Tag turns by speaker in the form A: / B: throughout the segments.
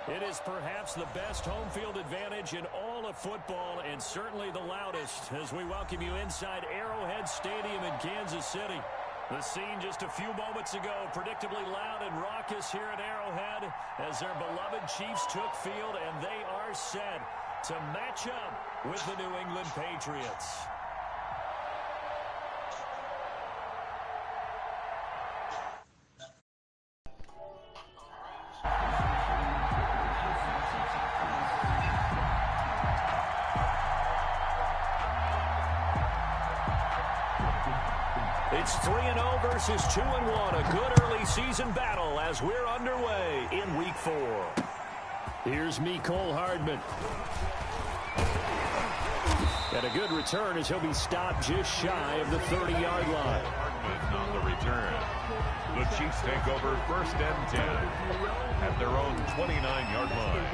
A: It is perhaps the best home field advantage in all of football and certainly the loudest as we welcome you inside Arrowhead Stadium in Kansas City. The scene just a few moments ago, predictably loud and raucous here at Arrowhead as their beloved Chiefs took field, and they are set to match up with the New England Patriots. It's 3-0 versus 2-1. A good early season battle as we're underway in Week 4. Here's Mecole Hardman. And a good return as he'll be stopped just shy of the 30-yard line.
B: Hardman on the return. The Chiefs take over 1st and 10 at their own 29-yard line.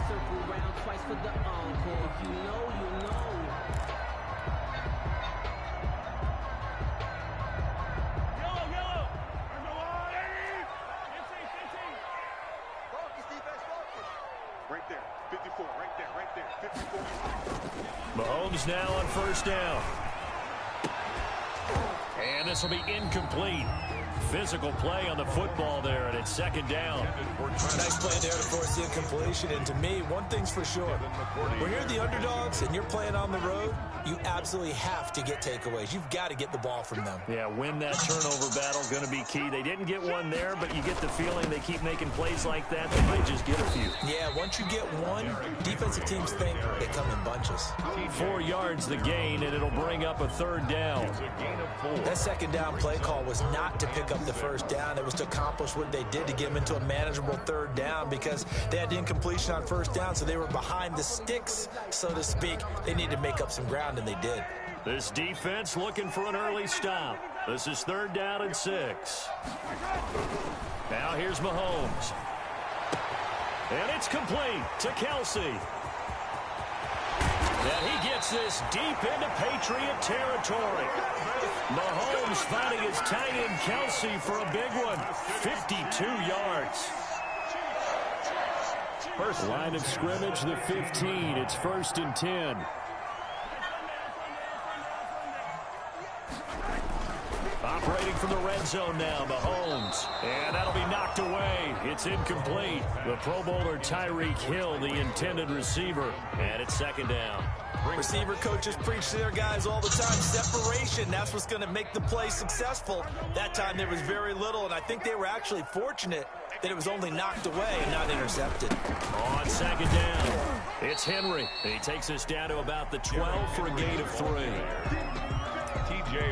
B: Circle round twice for the encore. If you know, you know.
C: Right there, 54, right there, 54.
A: Mahomes now on 1st down. And this will be incomplete. Physical play on the football there, and it's 2nd down.
D: Nice play there to force the incompletion. And to me, one thing's for sure. When you're the underdogs and you're playing on the road, you absolutely have to get takeaways. You've got to get the ball from them.
A: Yeah, win that turnover battle, going to be key. They didn't get one there, but you get the feeling they keep making plays like that. They might just get a few.
D: Yeah, once you get one, defensive teams think they come in bunches.
A: 4 yards the gain, and it'll bring up a 3rd down.
D: That 2nd down play call was not to pick up the 1st down. It was to accomplish what they did to get them into a manageable 3rd down because they had the incompletion on 1st down, so they were behind the sticks, so to speak. They needed to make up some ground, and they did.
A: This defense looking for an early stop. This is 3rd down and 6. Now here's Mahomes. And it's complete to Kelsey. And he gets this deep into Patriot territory. Mahomes finding his tight end Kelsey for a big one. 52 yards. First line of scrimmage, the 15. It's 1st and 10. Operating from the red zone now, Mahomes. And that'll be knocked away. It's incomplete. The Pro Bowler Tyreek Hill, the intended receiver. And it's 2nd down.
D: Receiver coaches preach to their guys all the time. Separation, that's what's going to make the play successful. That time there was very little, and I think they were actually fortunate that it was only knocked away and not intercepted.
A: On 2nd down, it's Henry. He takes us down to about the 12 for a gain of 3.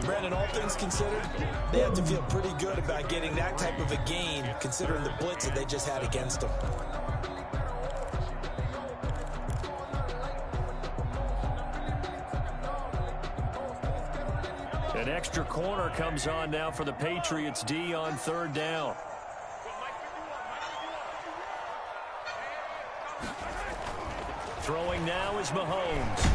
D: Brandon, all things considered, they have to feel pretty good about getting that type of a gain, considering the blitz that they just had against them.
A: An extra corner comes on now for the Patriots D on 3rd down. Throwing now is Mahomes.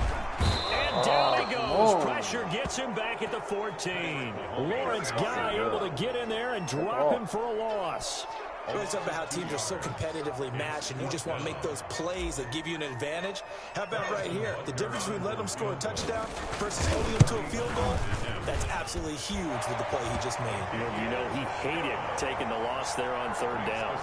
A: And down he goes. Pressure gets him back at the 14. Lawrence Guy able to get in there and drop him for a loss.
D: Always talk about how teams are so competitively matched and you just want to make those plays that give you an advantage. How about right here? The difference between letting them score a touchdown versus holding them to a field goal, that's absolutely huge with the play he just made.
A: You know, he hated taking the loss there on 3rd down.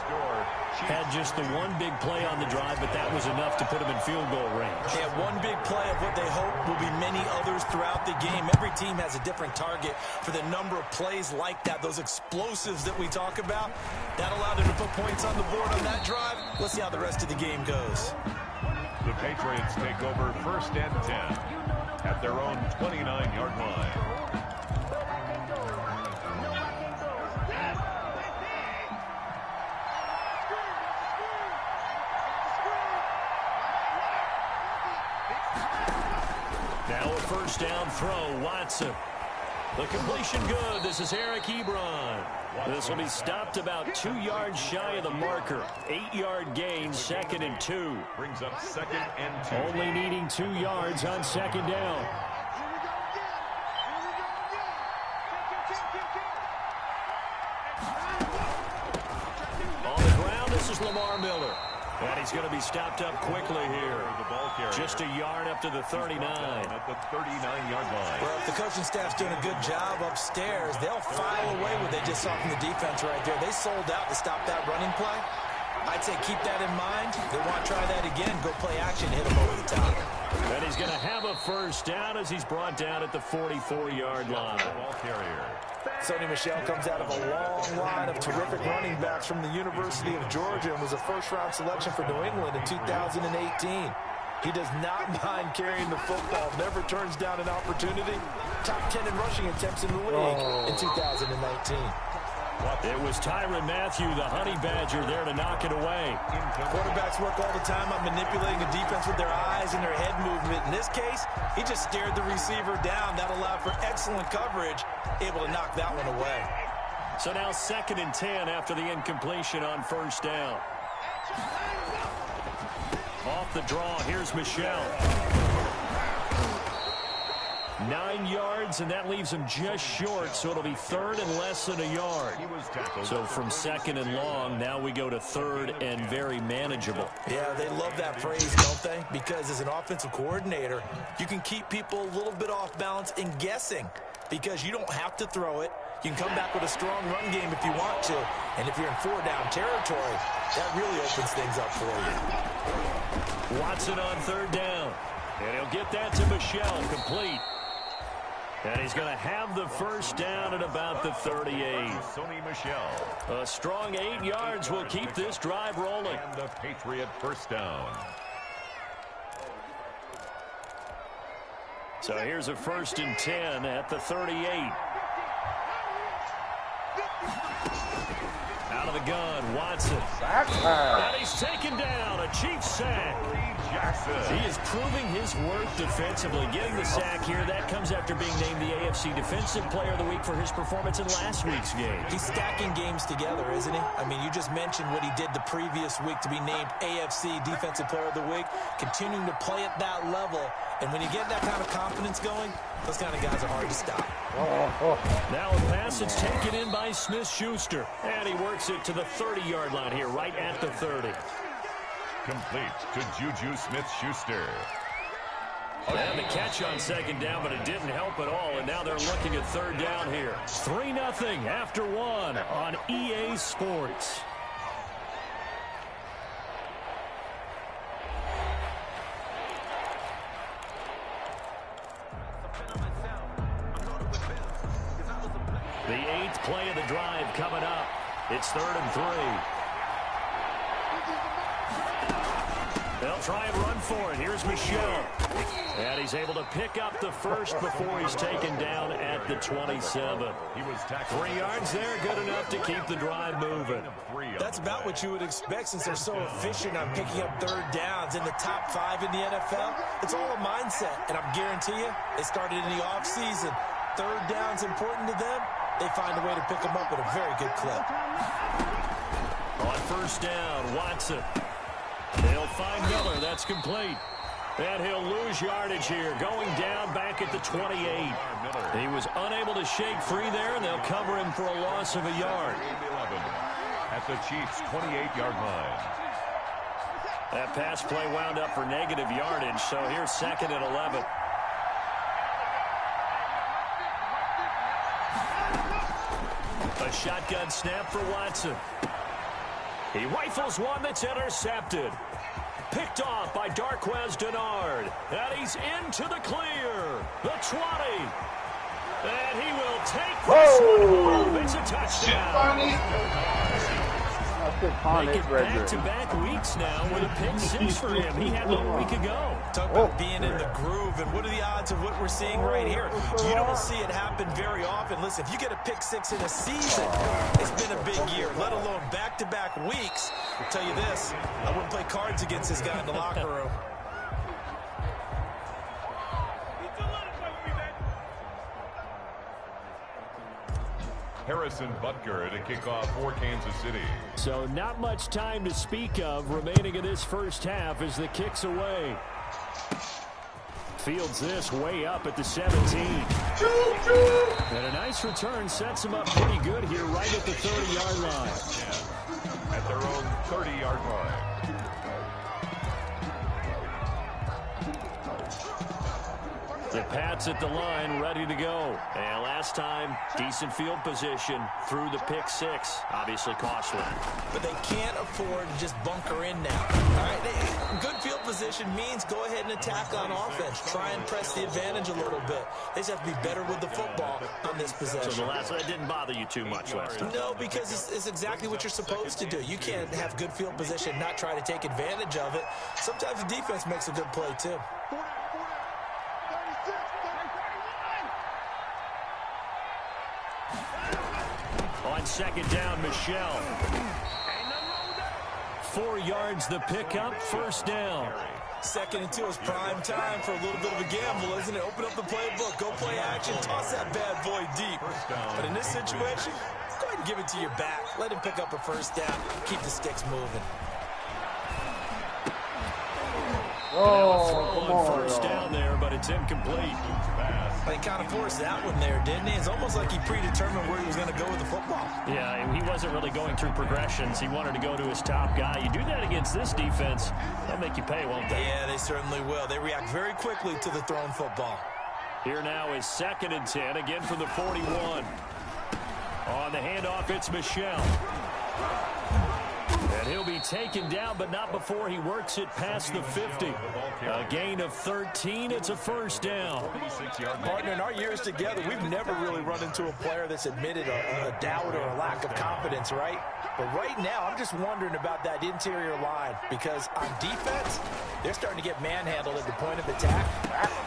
A: Had just the one big play on the drive, but that was enough to put him in field goal range.
D: They have one big play of what they hope will be many others throughout the game. Every team has a different target for the number of plays like that, those explosives that we talk about. That allowed them to put points on the board on that drive. Let's see how the rest of the game goes.
B: The Patriots take over 1st and 10 at their own 29-yard line.
A: Now a 1st down throw, Watson. The completion good. This is Eric Ebron. This will be stopped about 2 yards shy of the marker. 8-yard gain, 2nd and 2.
B: Brings up 2nd and 2.
A: Only needing 2 yards on 2nd down. On the ground this is Lamar Miller. And he's going to be stopped up quickly here. Just a yard up to the 39.
B: At the 39-yard line.
D: Well, if the coaching staff's doing a good job upstairs, they'll file away what they just saw from the defense right there. They sold out to stop that running play. I'd say keep that in mind. They want to try that again. Go play action, hit him over the top.
A: And he's going to have a first down as he's brought down at the 44-yard line.
B: Ball carrier.
D: Sonny Michel comes out of a long line of terrific running backs from the University of Georgia and was a first-round selection for New England in 2018. He does not mind carrying the football, never turns down an opportunity. Top 10 in rushing attempts in the league in 2019.
A: It was Tyrann Mathieu, the honey badger, there to knock it away.
D: Quarterbacks work all the time on manipulating a defense with their eyes and their head movement. In this case, he just stared the receiver down. That allowed for excellent coverage, able to knock that one away.
A: So now 2nd and 10 after the incompletion on first down. Off the draw, here's Michel. 9 yards, and that leaves him just short, so it'll be 3rd and less than a yard. So from 2nd and long, now we go to 3rd and very manageable.
D: Yeah, they love that phrase, don't they? Because as an offensive coordinator, you can keep people a little bit off balance and guessing because you don't have to throw it. You can come back with a strong run game if you want to. And if you're in 4-down territory, that really opens things up for you.
A: Watson on 3rd down. And he'll get that to Michel, complete. And he's going to have the first down at about the 38.
B: Sonny Michel.
A: A strong 8 yards will keep this drive rolling.
B: And the Patriot first down.
A: So here's a 1st and 10 at the 38. Out of the gun, Watson. And he's taken down, a Chiefs sack. He is proving his worth defensively. Getting the sack here, that comes after being named the AFC Defensive Player of the Week for his performance in last week's game.
D: He's stacking games together, isn't he? I mean, you just mentioned what he did the previous week to be named AFC Defensive Player of the Week, continuing to play at that level. And when you get that kind of confidence going, those kind of guys are hard to stop.
A: Now a pass that's taken in by Smith-Schuster. And he works it to the 30-yard line here, right at the 30.
B: Complete to Juju Smith-Schuster.
A: And the catch on 2nd down, but it didn't help at all. And now they're looking at 3rd down here. 3-0 after 1 on EA Sports. The 8th play of the drive coming up. It's 3rd and 3. They'll try and run for it. Here's Michel. And he's able to pick up the first before he's taken down at the 27.
B: He was tackled.
A: 3 yards there, good enough to keep the drive moving.
D: That's about what you would expect since they're so efficient on picking up 3rd downs in the top 5 in the NFL. It's all a mindset, and I guarantee you, they started in the offseason. 3rd down's important to them. They find a way to pick them up at a very good clip.
A: On first down, Watson. They'll find Miller. That's complete. And he'll lose yardage here. Going down back at the 28. He was unable to shake free there, and they'll cover him for a loss of a yard.
B: 11 at the Chiefs' 28-yard line.
A: That pass play wound up for negative yardage, so here's 2nd and 11. A shotgun snap for Watson. He rifles one that's intercepted. Picked off by Darquez Denard. And he's into the clear. The 20. And he will take this one home. It's a touchdown. Make it back-to-back weeks now with a pick 6 for him. He had 1 week ago.
D: Talk about being in the groove, and what are the odds of what we're seeing right here? You don't see it happen very often. Listen, if you get a pick 6 in a season, it's been a big year, let alone back-to-back weeks. I'll tell you this, I wouldn't play cards against this guy in the locker room.
B: Harrison Butker to kick off for Kansas City.
A: So not much time to speak of remaining in this first half as the kick's away. Fields this way up at the 17. And a nice return sets him up pretty good here right at the 30-yard line.
B: At at their own 30-yard line.
A: The Pats at the line, ready to go. And last time, decent field position through the pick six. Obviously costly.
D: But they can't afford to just bunker in now. All right, good field position means go ahead and attack on offense. Try and press the advantage a little bit. They just have to be better with the football on this possession.
A: So the last one didn't bother you too much last time?
D: No, because it's exactly what you're supposed to do. You can't have good field position and not try to take advantage of it. Sometimes the defense makes a good play, too.
A: On second down, Michelle. 4 yards the pickup, first down.
D: 2nd and 2 is prime time for a little bit of a gamble, isn't it? Open up the playbook, go play action, toss that bad boy deep. But in this situation, go ahead and give it to your back. Let him pick up a first down. Keep the sticks moving.
A: First down there, but it's incomplete.
D: They kind of forced that one there, didn't he? It's almost like he predetermined where he was going to go with the football.
A: Yeah, he wasn't really going through progressions. He wanted to go to his top guy. You do that against this defense, they'll make you pay, won't they?
D: Yeah, they certainly will. They react very quickly to the thrown football.
A: Here now is 2nd and 10, again from the 41. On the handoff, it's Michelle. And he'll be taken down, but not before he works it past the 50. A gain of 13. It's a first down.
D: Partner, in our years together, we've never really run into a player that's admitted a doubt or a lack of confidence, right? But right now, I'm just wondering about that interior line because on defense, they're starting to get manhandled at the point of attack.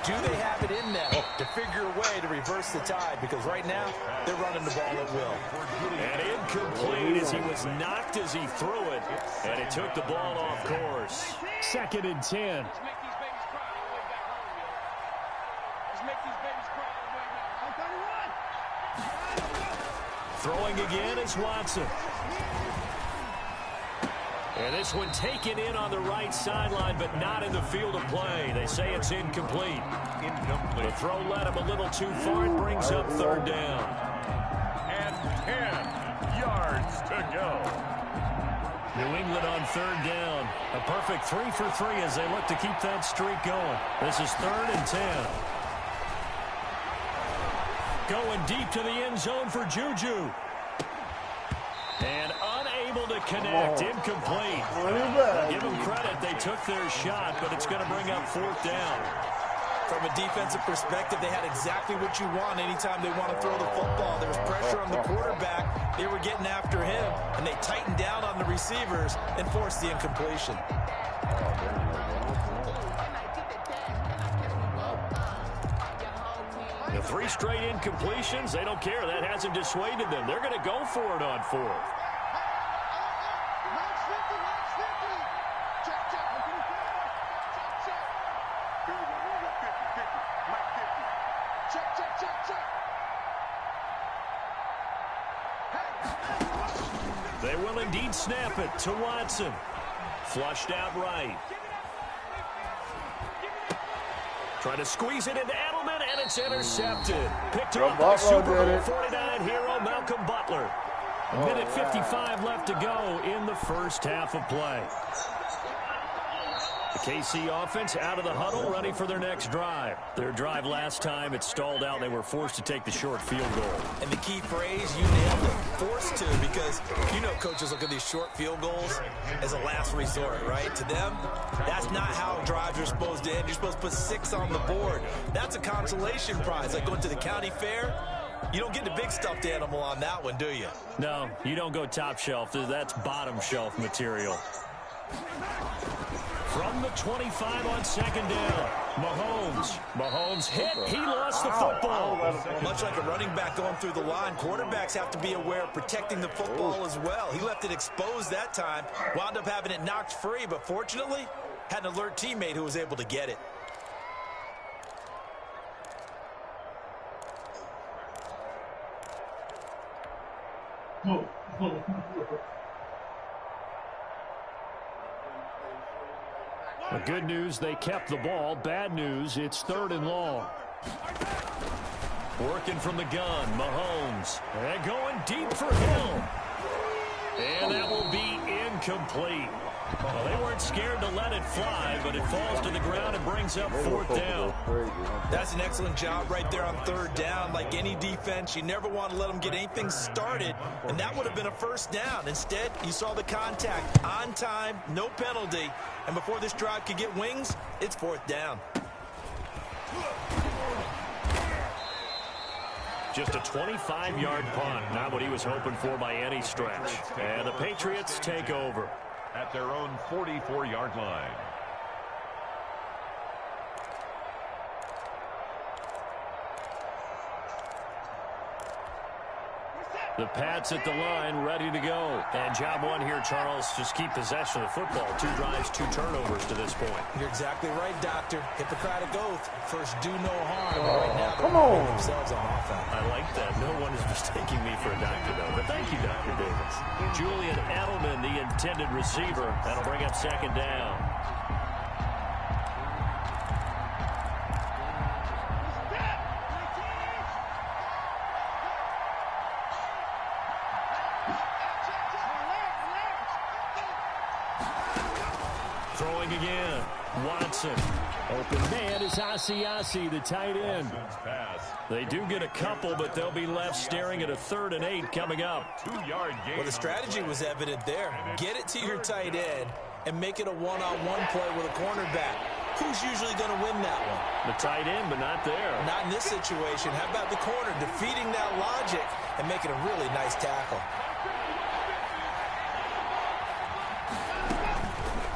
D: Do they have it in them to figure a way to reverse the tide? Because right now, they're running the ball at will.
A: And incomplete as he was knocked as he threw it. And it took the ball off course. 2nd and 10. Throwing again is Watson. And this one taken in on the right sideline, but not in the field of play. They say it's incomplete. The throw led him a little too far. It brings up 3rd down.
B: And 10 yards to go.
A: New England on 3rd down. A perfect 3 for 3 as they look to keep that streak going. This is 3rd and 10. Going deep to the end zone for Juju. And unable to connect. Incomplete. Give them credit. They took their shot, but it's going to bring up 4th down.
D: From a defensive perspective, they had exactly what you want anytime they want to throw the football. There was pressure on the quarterback. They were getting after him, and they tightened down on the receivers and forced the incompletion.
A: The 3 straight incompletions, they don't care. That hasn't dissuaded them. They're going to go for it on 4th. They will indeed snap it to Watson. Flushed out right. Trying to squeeze it into Edelman, and it's intercepted. Picked up by Super Bowl 49 hero Malcolm Butler. A minute 55 left to go in the first half of play. The KC offense out of the huddle, ready for their next drive. Their drive last time, it stalled out. They were forced to take the short field goal.
D: And the key phrase, you nailed it, forced to, because you know coaches look at these short field goals as a last resort, right? To them, that's not how drives are supposed to end. You're supposed to put 6 on the board. That's a consolation prize, like going to the county fair. You don't get the big stuffed animal on that one, do you?
A: No, you don't go top shelf. That's bottom shelf material. From the 25 on 2nd down, Mahomes hit. He lost the football.
D: Much like a running back going through the line, quarterbacks have to be aware of protecting the football as well. He left it exposed that time, wound up having it knocked free, but fortunately, had an alert teammate who was able to get it.
A: The good news, they kept the ball. Bad news, it's 3rd and long. Working from the gun, Mahomes. And going deep for Hill. And that will be incomplete. Well, they weren't scared to let it fly, but it falls to the ground and brings up fourth down.
D: That's an excellent job right there on third down. Like any defense, you never want to let them get anything started, and that would have been a first down. Instead, you saw the contact on time, no penalty, and before this drive could get wings, it's fourth down.
A: Just a 25-yard punt, not what he was hoping for by any stretch. And the Patriots take over
B: at their own 44-yard line.
A: The Pats at the line, ready to go. And job one here, Charles, just keep possession of the football. 2 drives, 2 turnovers to this point.
D: You're exactly right, Doctor. Hippocratic oath. First, do no harm. Right now, they're putting themselves on offense.
A: I like that. No one is mistaking me for a doctor, though. But thank you, Dr. Davis. Julian Edelman, the intended receiver. That'll bring up second down. Throwing again. Watson. Open man is Asiasi, the tight end. They do get a couple, but they'll be left staring at a 3rd and 8 coming up.
B: 2-yard gain.
D: Well, the strategy was evident there. Get it to your tight end and make it a one-on-one play with a cornerback. Who's usually going to win that one?
A: The tight end, but not there.
D: Not in this situation. How about the corner defeating that logic and making a really nice tackle?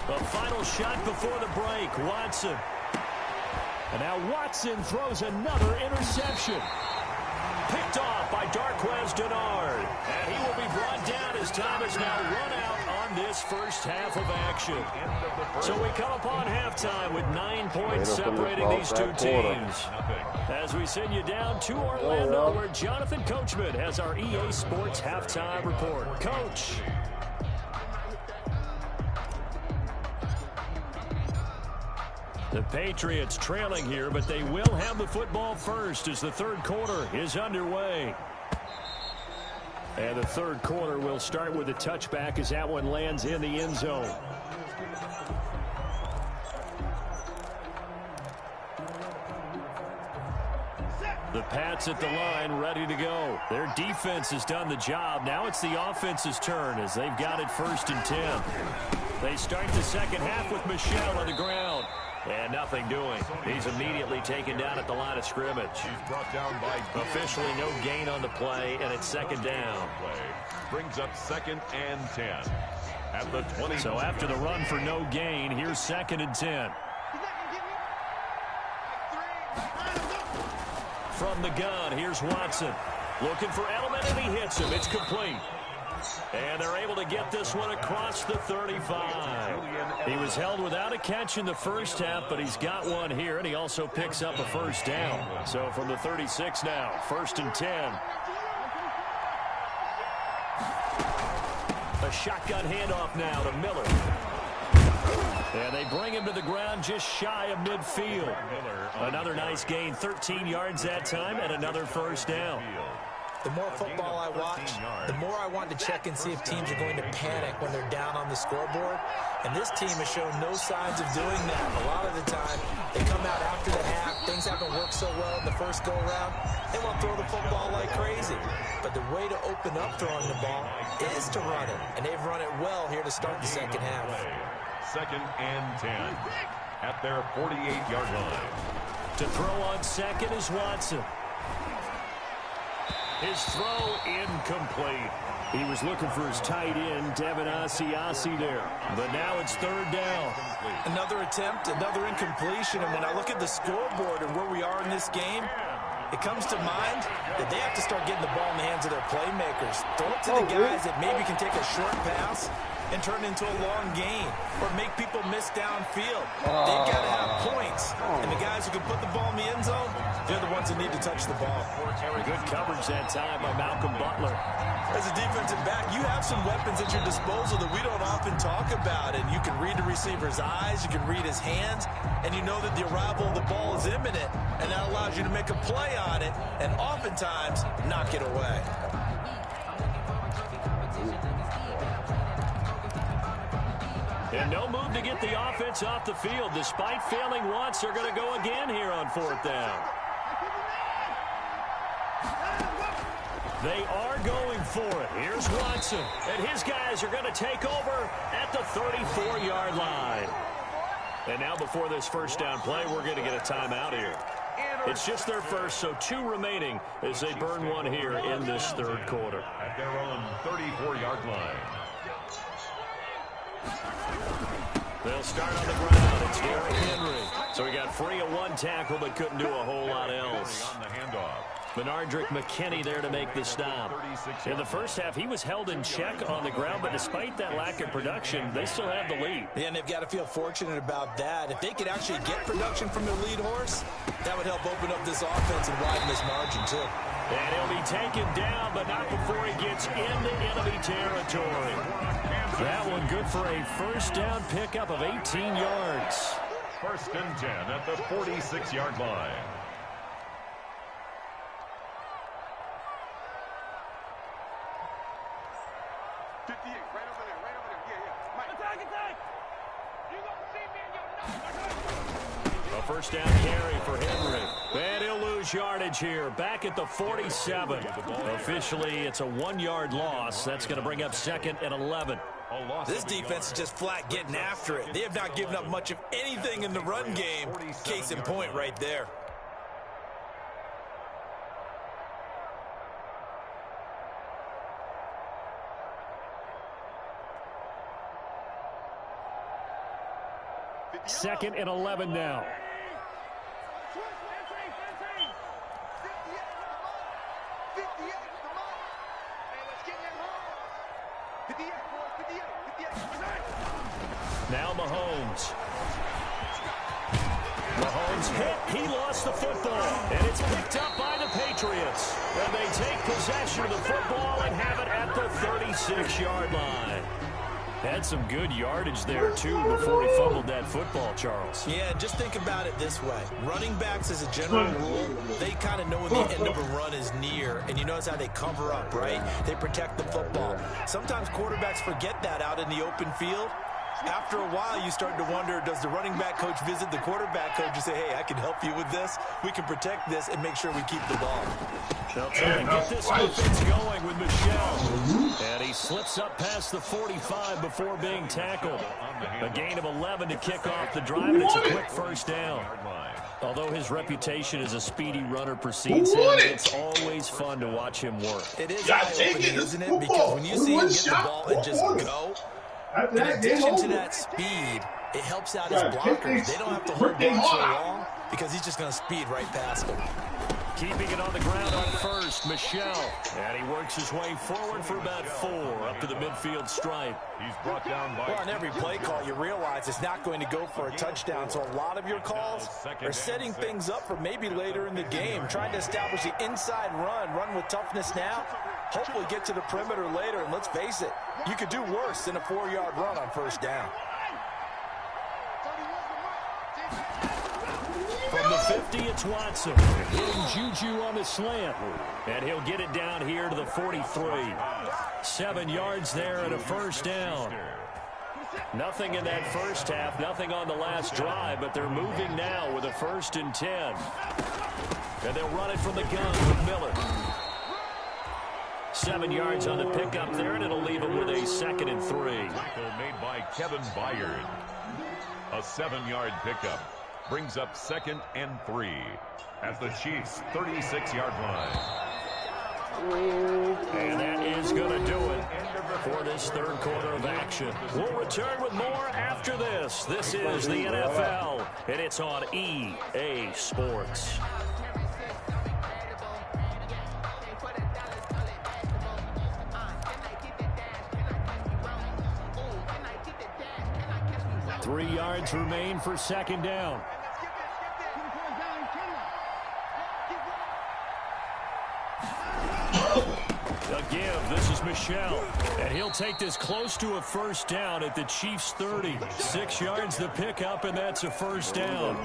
A: The final shot before the break, Watson. And now Watson throws another interception. Picked off by Darquez Denard. And he will be brought down as time is now run out on this first half of action. So we come upon halftime with 9 points separating these two teams. As we send you down to Orlando, where Jonathan Coachman has our EA Sports halftime report. Coach. The Patriots trailing here, but they will have the football first as the third quarter is underway. And the third quarter will start with a touchback as that one lands in the end zone. The Pats at the line ready to go. Their defense has done the job. Now it's the offense's turn as they've got it 1st and 10. They start the second half with Michel on the ground. And nothing doing. He's immediately taken down at the line of scrimmage.
B: He's brought down by
A: officially no gain on the play, and it's second down.
B: Brings up 2nd and 10 at the 20.
A: So after the run for no gain, here's 2nd and 10. From the gun, here's Watson. Looking for Edelman, and he hits him. It's complete. And they're able to get this one across the 35. He was held without a catch in the first half, but he's got one here, and he also picks up a first down. So from the 36 now, 1st and 10. A shotgun handoff now to Miller. And they bring him to the ground just shy of midfield. Another nice gain, 13 yards that time, and another first down.
D: The more football I watch, the more I want to check and see if teams are going to panic when they're down on the scoreboard. And this team has shown no signs of doing that. A lot of the time, they come out after the half. Things haven't worked so well in the first go-around. They want to throw the football like crazy. But the way to open up throwing the ball is to run it. And they've run it well here to start the second half.
B: 2nd and 10 at their 48-yard line.
A: To throw on second is Watson. His throw incomplete. He was looking for his tight end, Devin Asiasi there. But now it's 3rd down.
D: Another attempt, another incompletion. And when I look at the scoreboard and where we are in this game, it comes to mind that they have to start getting the ball in the hands of their playmakers. Throw it to the guys that maybe can take a short pass and turn it into a long gain or make people miss downfield. They've got to have points. And the guys who can put the ball in the end zone, they're the ones that need to touch the ball.
A: Good coverage that time by Malcolm Butler.
D: As a defensive back, you have some weapons at your disposal that we don't often talk about. And you can read the receiver's eyes, you can read his hands, and you know that the arrival of the ball is imminent. And that allows you to make a play on it and oftentimes knock it away.
A: And no move to get the offense off the field. Despite failing once, they're going to go again here on 4th down. They are going for it. Here's Watson. And his guys are going to take over at the 34-yard line. And now before this first down play, we're going to get a timeout here. It's just their first, so 2 remaining as they burn one here in this third quarter.
B: At their own 34-yard line.
A: They'll start on the ground. It's Derrick Henry. So he got free of 1 tackle but couldn't do a whole lot else.
B: On the handoff.
A: Benardrick McKinney there to make the stop. In the first half, he was held in check on the ground, but despite that lack of production, they still have the lead.
D: Yeah, and they've got to feel fortunate about that. If they could actually get production from their lead horse, that would help open up this offense and widen this margin, too.
A: And he'll be taken down, but not before he gets into enemy territory. That one good for a first down pickup of 18 yards.
B: 1st and 10 at the 46-yard line.
A: A first down carry for Henry. And he'll lose yardage here. Back at the 47. Officially, it's a 1-yard loss. That's going to bring up 2nd and 11.
D: This defense is just flat getting after it. They have not given up much of anything in the run game. Case in point right there.
A: Second and 11 now. Now Mahomes. Mahomes hit. He lost the football. And it's picked up by the Patriots. And they take possession of the football and have it at the 36-yard line. Had some good yardage there, too, before he fumbled that football, Charles.
D: Yeah, just think about it this way. Running backs, as a general rule, they kind of know when the end of a run is near, and you notice how they cover up, right? They protect the football. Sometimes quarterbacks forget that out in the open field. After a while, you start to wonder, does the running back coach visit the quarterback coach and say, hey, I can help you with this? We can protect this and make sure we keep the ball.
A: They'll try to get this offense going with Michel. And he slips up past the 45 before being tackled. A gain of 11 to kick off the drive, and it's a quick first down. Although his reputation as a speedy runner precedes him, it's always fun to watch him work.
D: It is eye-opening, isn't it? Because when you see him get the ball and just go, in addition to that speed, it helps out his blockers. They don't have to hold on so long because he's just going to speed right past them.
A: Keeping it on the ground on first, Michel. And he works his way forward for about 4 up to the midfield stripe.
B: He's brought down by...
D: Well, on every play call, you realize it's not going to go for a touchdown. So a lot of your calls are setting things up for maybe later in the game, trying to establish the inside run with toughness now, hopefully get to the perimeter later. And let's face it, you could do worse than a 4-yard run on first down.
A: From the 50, it's Watson. Hitting Juju on the slant. And he'll get it down here to the 43. 7 yards there and a first down. Nothing in that first half, nothing on the last drive, but they're moving now with a 1st and 10. And they'll run it from the gun with Miller. 7 yards on the pickup there, and it'll leave them with a 2nd and 3.
B: Tackle made by Kevin Byard. A 7-yard pickup brings up 2nd and 3 at the Chiefs' 36-yard line.
A: And that is going to do it for this third quarter of action. We'll return with more after this. This is the NFL, and it's on EA Sports. Three yards remain for second down. give. This is Michel. And he'll take this close to a first down at the Chiefs' 30. 6 yards the pickup, and that's a first down.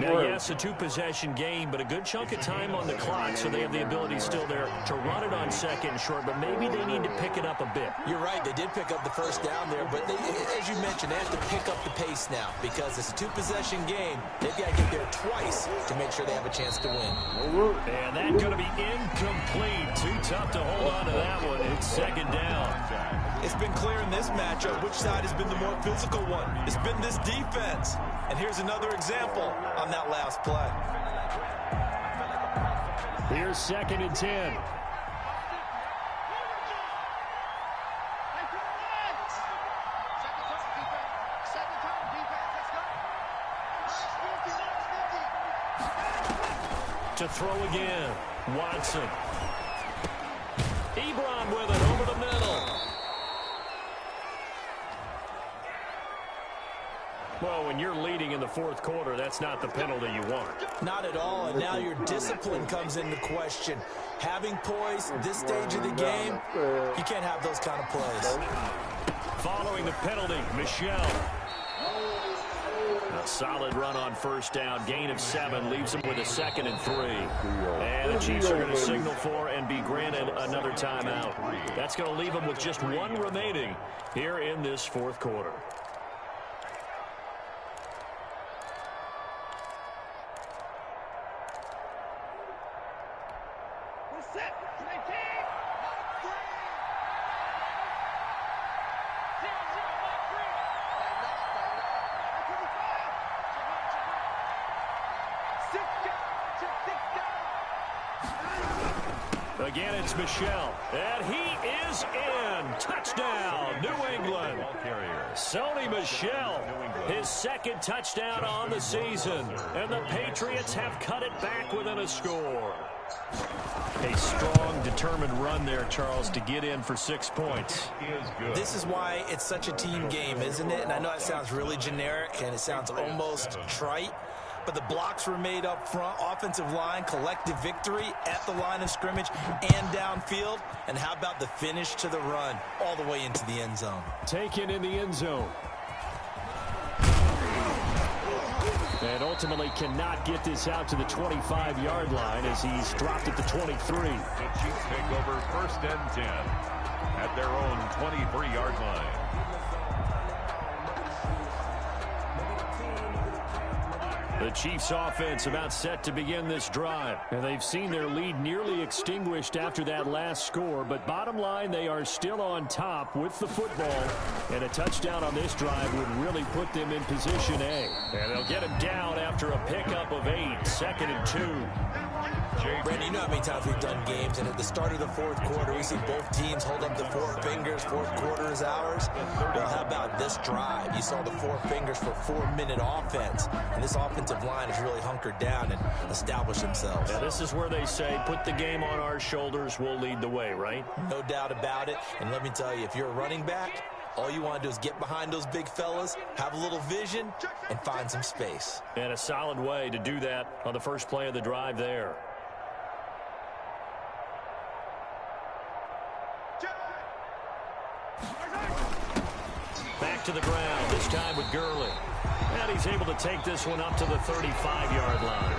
A: Now, yes, a 2-possession game, but a good chunk of time on the clock, so they have the ability still there to run it on second and short, but maybe they need to pick it up a bit.
D: You're right. They did pick up the first down there, but they, as you mentioned, they have to pick up the pace now because it's a 2-possession game. They've got to get there twice to make sure they have a chance to win.
A: And that's going to be incomplete. Too tough to hold on to that one. It's second down.
D: It's been clear in this matchup which side has been the more physical one. It's been this defense. And here's another example on that last play.
A: Here's 2nd and 10. To throw again. Watson. Ebron with it over the middle. Well, when you're leading in the 4th quarter, that's not the penalty you want.
D: Not at all, and now your discipline comes into question. Having poise this stage of the game, you can't have those kind of plays.
A: Following the penalty, Michel. A solid run on first down. Gain of 7 leaves them with a 2nd and 3. And the Chiefs are going to signal for and be granted another timeout. That's going to leave them with just 1 remaining here in this 4th quarter. Again, it's Michel, and he is in. Touchdown, New England. Sony Michel, his 2nd touchdown on the season, and the Patriots have cut it back within a score. A strong, determined run there, Charles, to get in for 6 points.
D: This is why it's such a team game, isn't it? And I know it sounds really generic, and it sounds almost trite, but the blocks were made up front, offensive line, collective victory at the line of scrimmage and downfield. And how about the finish to the run all the way into the end zone?
A: Taken in the end zone. And ultimately cannot get this out to the 25-yard line as he's dropped at the 23.
B: The Chiefs take over 1st and 10 at their own 23-yard line.
A: The Chiefs offense about set to begin this drive. And they've seen their lead nearly extinguished after that last score. But bottom line, they are still on top with the football. And a touchdown on this drive would really put them in position A. And they'll get him down after a pickup of 8. 2nd and 2.
D: Brandon, you know how many times we've done games, and at the start of the 4th quarter, we see both teams hold up the 4 fingers. 4th quarter is ours. Well, how about this drive? You saw the 4 fingers for 4-minute offense, and this offensive line has really hunkered down and established themselves.
A: Yeah, this is where they say, put the game on our shoulders, we'll lead the way, right?
D: No doubt about it, and let me tell you, if you're a running back, all you want to do is get behind those big fellas, have a little vision, and find some space.
A: And a solid way to do that on the first play of the drive there. Back to the ground, this time with Gurley. And he's able to take this one up to the 35-yard line.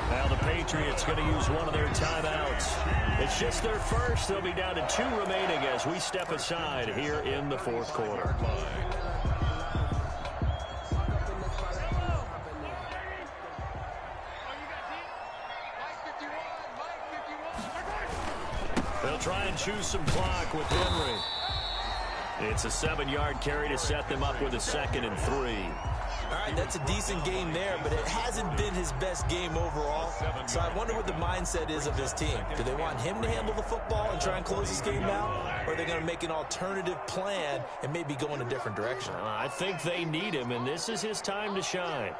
A: Now the Patriots going to use one of their timeouts. It's just their first. They'll be down to 2 remaining as we step aside here in the 4th quarter. They'll try and choose some clock with Henry. It's a 7-yard carry to set them up with a 2nd and 3.
D: All right, that's a decent game there, but it hasn't been his best game overall. So I wonder what the mindset is of his team. Do they want him to handle the football and try and close this game out? Or are they going to make an alternative plan and maybe go in a different direction?
A: I think they need him, and this is his time to shine.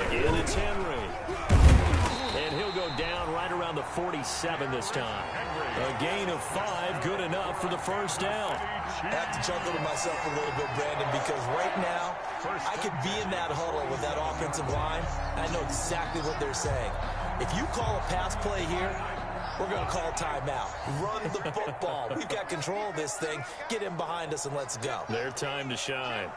A: Again, it's Henry. And he'll go down right around the 47 this time. A gain of 5, good enough for the first down.
D: I have to chuckle to myself a little bit, Brandon, because right now I could be in that huddle with that offensive line. I know exactly what they're saying. If you call a pass play here, we're going to call timeout. Run the football. We've got control of this thing. Get him behind us and let's go.
A: Their time to shine.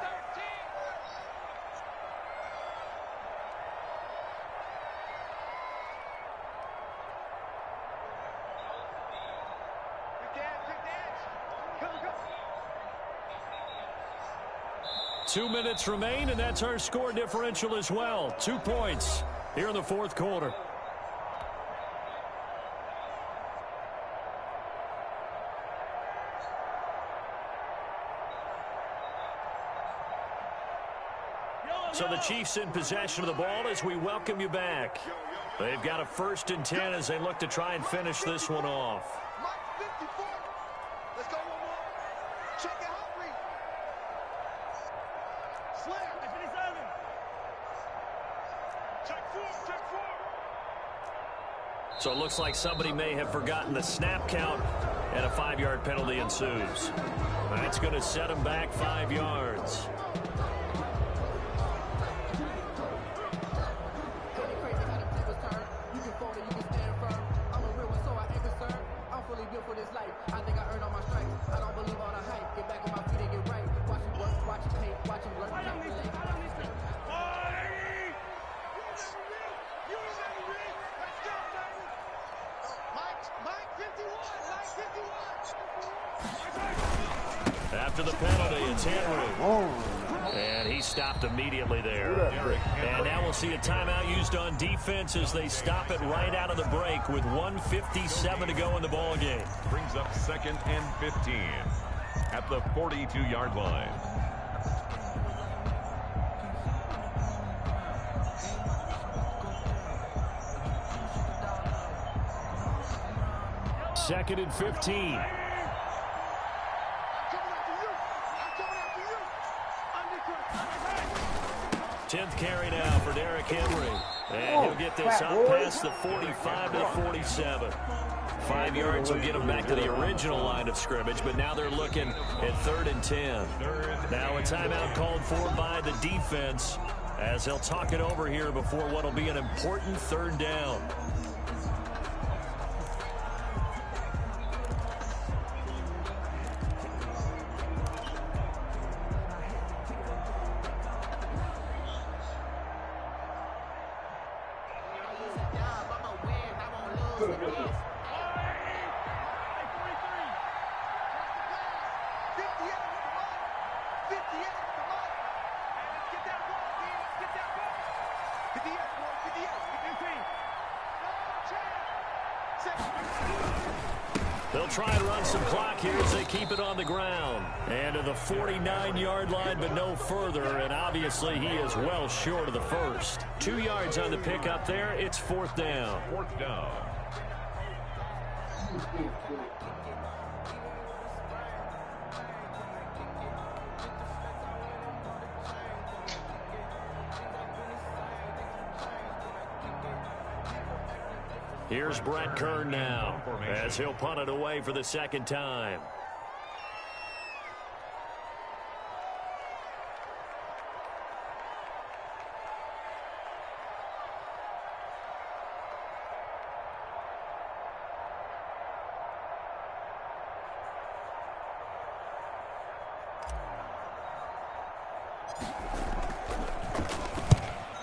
A: Two minutes remain, and that's our score differential as well. 2 points here in the fourth quarter. So the Chiefs in possession of the ball as we welcome you back. They've got a 1st and 10 as they look to try and finish this one off.
C: Let's go one more. Check it out, Reed. Slam. Check 4, check 4.
A: So it looks like somebody may have forgotten the snap count, and a 5-yard penalty ensues. That's going to set them back 5 yards. After the penalty, it's Henry. And he stopped immediately there. And now we'll see a timeout used on defense as they stop it right out of the break with 1:57 to go in the ball game.
B: Brings up 2nd and 15 at the 42-yard line.
A: Second and 15. 10th carry now for Derrick Henry. And he'll get this up past the 45 to the 47. 5 yards will get him back to the original line of scrimmage, but now they're looking at 3rd and 10. Now a timeout called for by the defense as they'll talk it over here before what will be an important 3rd down. They'll try and run some clock here as they keep it on the ground. And to the 49-yard line, but no further. And obviously, he is well short of the first. 2 yards on the pickup there. It's 4th down.
B: 4th down.
A: Here's Brett Kern now as he'll punt it away for the 2nd time.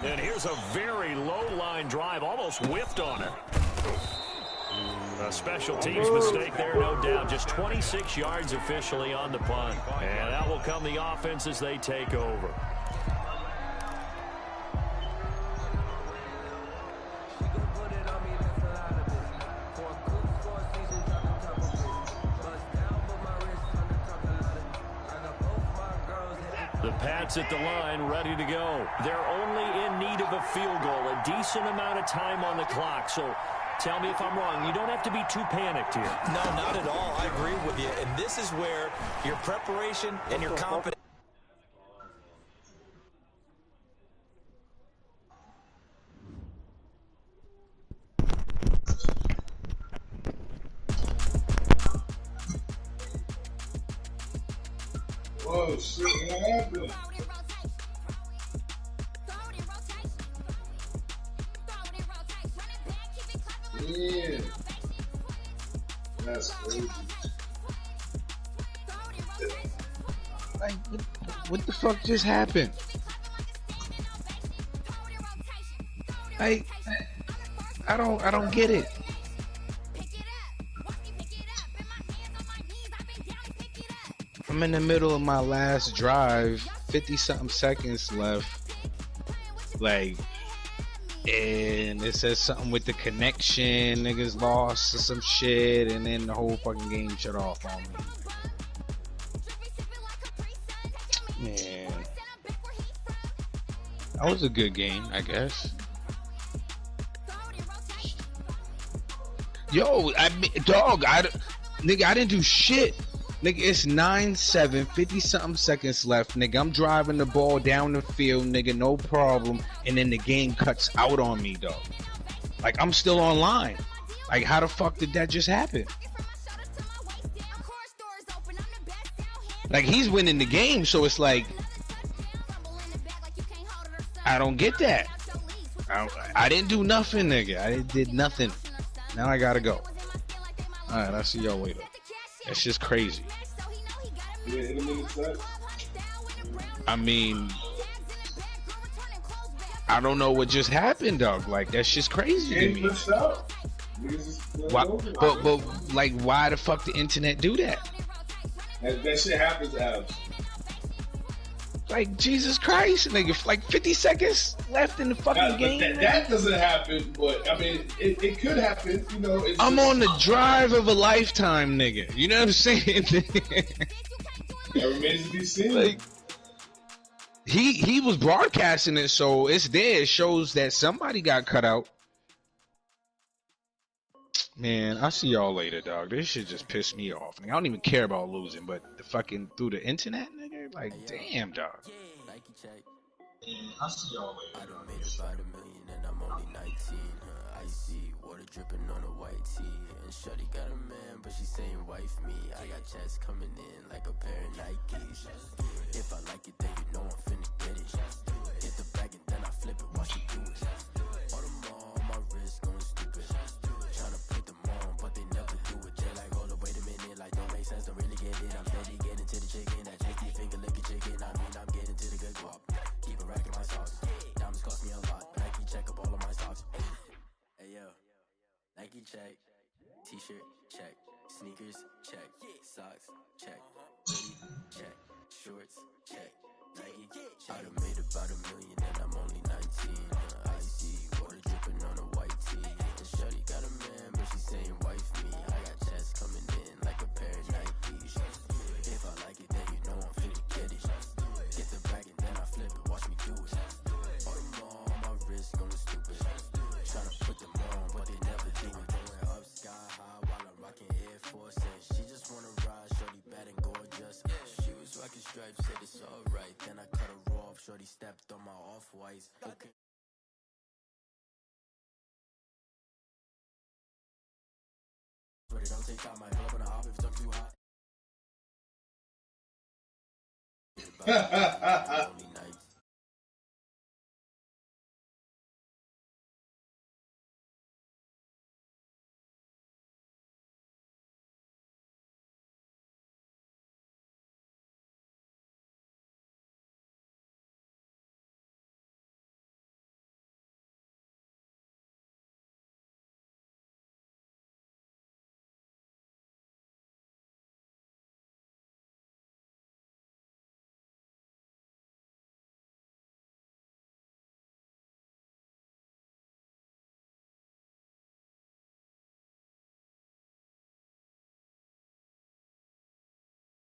A: And here's a very low-line drive, almost whiffed on it. A special teams mistake there, no doubt. Just 26 yards officially on the punt. And that will come the offense as they take over. The Pats at the line, ready to go. They're only in need of a field goal, a decent amount of time on the clock. So tell me if I'm wrong. You don't have to be too panicked here.
D: No, not at all. I agree with you. And this is where your preparation and your confidence.
E: shit, what happened? Yeah. That's crazy.
F: Like, what the fuck just happened? Like, I don't get it. I'm in the middle of my last drive, 50-something seconds left. Like, and it says something with the connection, niggas lost or some shit, and then the whole fucking game shut off on me. Man, that was a good game, I guess. Yo, nigga, I didn't do shit. Nigga, it's 9-7, 50-something seconds left. Nigga, I'm driving the ball down the field, nigga, no problem. And then the game cuts out on me, though. Like, I'm still online. Like, how the fuck did that just happen? Like, he's winning the game, so it's like, I don't get that. I didn't do nothing, nigga. I did nothing. Now I gotta go. Alright, I'll see y'all later. That's just crazy. I mean, I don't know what just happened, dog. Like, that's just crazy to me. Why, but like, why the fuck the internet do that?
E: That shit happens, Abs.
F: Like, Jesus Christ, nigga, like 50 seconds left in the fucking game.
E: That doesn't happen, but I mean, it could happen, you know.
F: I'm on the drive of a lifetime, nigga. You know what I'm saying?
E: That remains to be seen.
F: Like, he was broadcasting it, so it's there. It shows that somebody got cut out. Man, I'll see y'all later, dog. This shit just pissed me off. Like, I don't even care about losing, but the fucking through the internet, nigga, like, damn, dog. I'll see y'all later.
G: I done made about $1 million and I'm only 19. Icy water dripping on a white tee. And shorty got a man, but she saying wife me. I got checks coming in like a pair of Nikes. If I like it, then you know I'm finna get it. Hit the bag and then I flip it while she do it. All the more on my wrist going stupid. Tryna put them on, but they never do it. They're like, hold up, wait a minute, like don't make sense, don't really get it. I'm steady getting to the chicken, that tasty finger licking chicken. I mean, I'm getting to the good guap. Keep a rack in my socks. Diamonds cost me a lot. Nike check up all of my stocks. Hey yo, Nike check. T-shirt check. Sneakers check. Socks check. Hoodie check. Shorts check. Nike check. I done made about $1 million and I'm only 19. Icy water dripping on a white tee. And shorty got a man, but she saying wife me. I got checks coming in like a pair of Nikes. If I like it, then you know I'm finna get it. Get the bag and then I flip it, watch me do it. All the more on my wrist going stupid. Tryna put them on, but they never do it. Going up sky high while I'm rocking Air Forces. She just wanna ride, shorty bad and gorgeous. She was rocking stripes, said it's alright. Then I cut her off, shorty stepped on my off-whites. Okay. But it don't take time, I hell up on the hop if it's up too hot.